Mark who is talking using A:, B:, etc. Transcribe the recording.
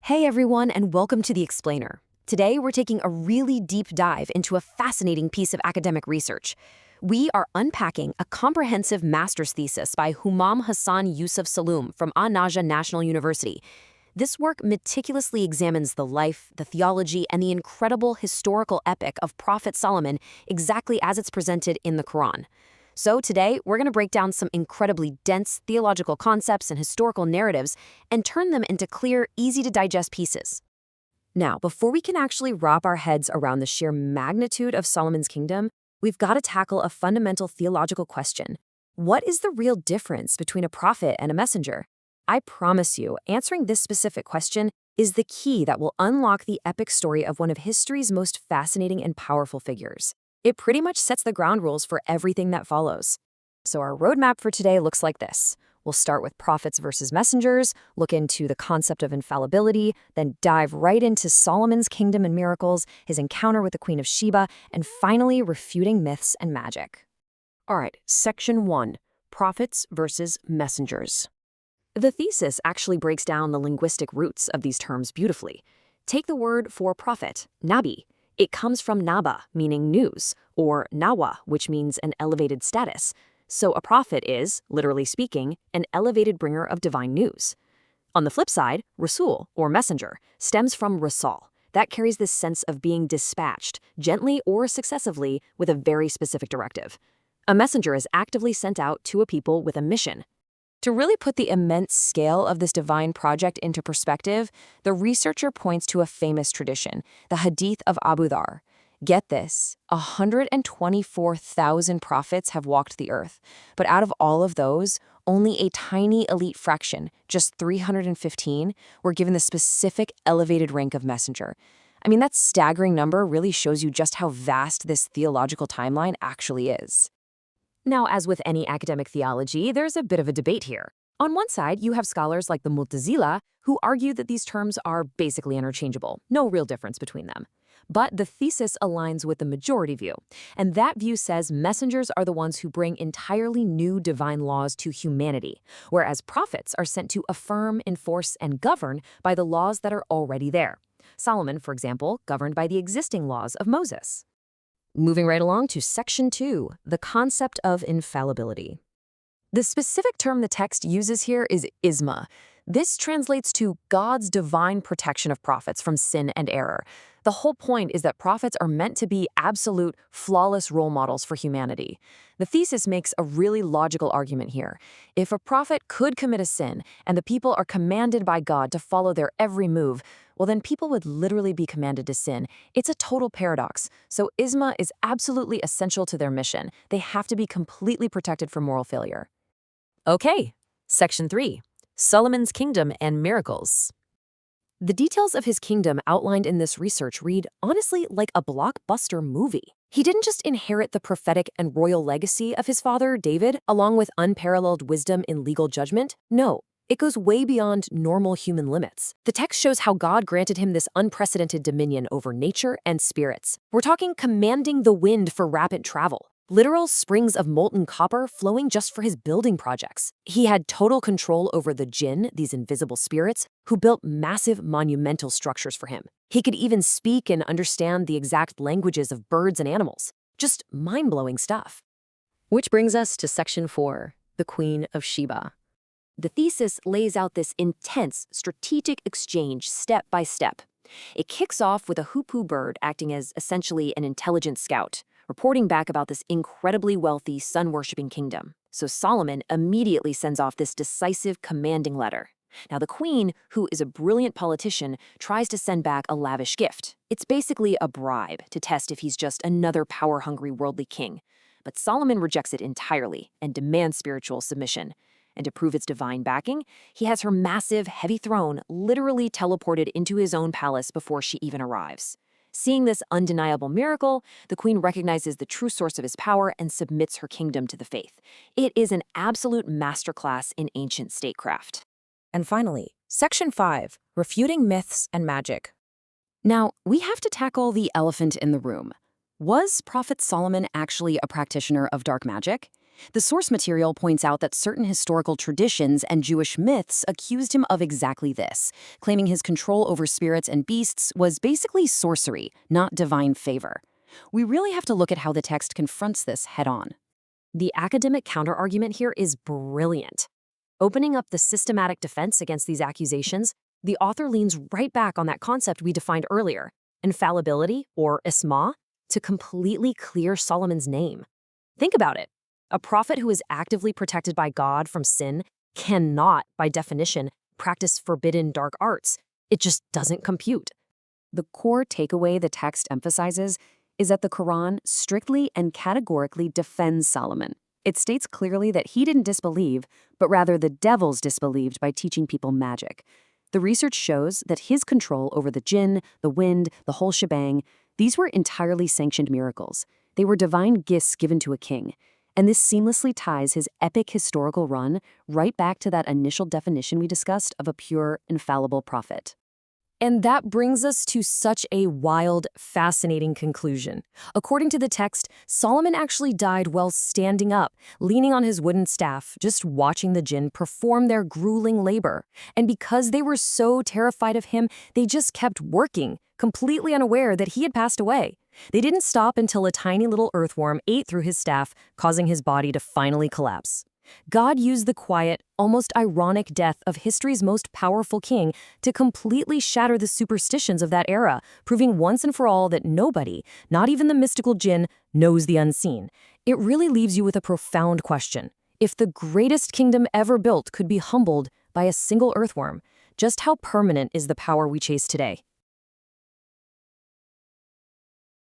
A: Hey everyone, and welcome to The Explainer. Today, we're taking a really deep dive into a fascinating piece of academic research. We are unpacking a comprehensive master's thesis by Humam Hassan Yusuf Saloom from An-Najah National University. This work meticulously examines the life, the theology, and the incredible historical epic of Prophet Solomon exactly as it's presented in the Quran. So today, we're going to break down some incredibly dense theological concepts and historical narratives and turn them into clear, easy-to-digest pieces. Now, before we can actually wrap our heads around the sheer magnitude of Solomon's kingdom, we've got to tackle a fundamental theological question. What is the real difference between a prophet and a messenger? I promise you, answering this specific question is the key that will unlock the epic story of one of history's most fascinating and powerful figures. It pretty much sets the ground rules for everything that follows. So our roadmap for today looks like this. We'll start with prophets versus messengers, look into the concept of infallibility, then dive right into Solomon's kingdom and miracles, his encounter with the Queen of Sheba, and finally refuting myths and magic. All right, Section 1, Prophets versus Messengers. The thesis actually breaks down the linguistic roots of these terms beautifully. Take the word for prophet, nabi. It comes from naba, meaning news, or nawa, which means an elevated status. So a prophet is, literally speaking, an elevated bringer of divine news. On the flip side, rasul, or messenger, stems from rasal. That carries this sense of being dispatched, gently or successively, with a very specific directive. A messenger is actively sent out to a people with a mission. To really put the immense scale of this divine project into perspective, the researcher points to a famous tradition, the Hadith of Abu Dhar. Get this, 124,000 prophets have walked the earth, but out of all of those, only a tiny elite fraction, just 315, were given the specific elevated rank of messenger. I mean, that staggering number really shows you just how vast this theological timeline actually is. Now, as with any academic theology, there's a bit of a debate here. On one side, you have scholars like the Mu'tazila, who argue that these terms are basically interchangeable, no real difference between them. But the thesis aligns with the majority view, and that view says messengers are the ones who bring entirely new divine laws to humanity, whereas prophets are sent to affirm, enforce, and govern by the laws that are already there. Solomon, for example, governed by the existing laws of Moses. Moving right along to Section 2, the concept of infallibility. The specific term the text uses here is isma. This translates to God's divine protection of prophets from sin and error. The whole point is that prophets are meant to be absolute, flawless role models for humanity. The thesis makes a really logical argument here. If a prophet could commit a sin and the people are commanded by God to follow their every move, well, then people would literally be commanded to sin. It's a total paradox. So isma is absolutely essential to their mission. They have to be completely protected from moral failure. Okay, Section 3, Solomon's kingdom and miracles. The details of his kingdom outlined in this research read, honestly, like a blockbuster movie. He didn't just inherit the prophetic and royal legacy of his father, David, along with unparalleled wisdom in legal judgment. No, it goes way beyond normal human limits. The text shows how God granted him this unprecedented dominion over nature and spirits. We're talking commanding the wind for rapid travel. Literal springs of molten copper flowing just for his building projects. He had total control over the jinn, these invisible spirits, who built massive monumental structures for him. He could even speak and understand the exact languages of birds and animals. Just mind-blowing stuff. Which brings us to Section 4, the Queen of Sheba. The thesis lays out this intense, strategic exchange step by step. It kicks off with a hoopoe bird acting as essentially an intelligent scout, reporting back about this incredibly wealthy, sun-worshipping kingdom. So Solomon immediately sends off this decisive, commanding letter. Now the queen, who is a brilliant politician, tries to send back a lavish gift. It's basically a bribe to test if he's just another power-hungry worldly king. But Solomon rejects it entirely and demands spiritual submission. And to prove its divine backing, he has her massive, heavy throne literally teleported into his own palace before she even arrives. Seeing this undeniable miracle, the queen recognizes the true source of his power and submits her kingdom to the faith. It is an absolute masterclass in ancient statecraft. And finally, Section 5, Refuting Myths and Magic. Now, we have to tackle the elephant in the room. Was Prophet Solomon actually a practitioner of dark magic? The source material points out that certain historical traditions and Jewish myths accused him of exactly this, claiming his control over spirits and beasts was basically sorcery, not divine favor. We really have to look at how the text confronts this head-on. The academic counterargument here is brilliant. Opening up the systematic defense against these accusations, the author leans right back on that concept we defined earlier, infallibility, or isma, to completely clear Solomon's name. Think about it. A prophet who is actively protected by God from sin cannot, by definition, practice forbidden dark arts. It just doesn't compute. The core takeaway the text emphasizes is that the Quran strictly and categorically defends Solomon. It states clearly that he didn't disbelieve, but rather the devils disbelieved by teaching people magic. The research shows that his control over the jinn, the wind, the whole shebang, these were entirely sanctioned miracles. They were divine gifts given to a king. And this seamlessly ties his epic historical run right back to that initial definition we discussed of a pure, infallible prophet. And that brings us to such a wild, fascinating conclusion. According to the text, Solomon actually died while standing up, leaning on his wooden staff, just watching the jinn perform their grueling labor. And because they were so terrified of him, they just kept working, completely unaware that he had passed away. They didn't stop until a tiny little earthworm ate through his staff, causing his body to finally collapse. God used the quiet, almost ironic death of history's most powerful king to completely shatter the superstitions of that era, proving once and for all that nobody, not even the mystical jinn, knows the unseen. It really leaves you with a profound question. If the greatest kingdom ever built could be humbled by a single earthworm, just how permanent is the power we chase today?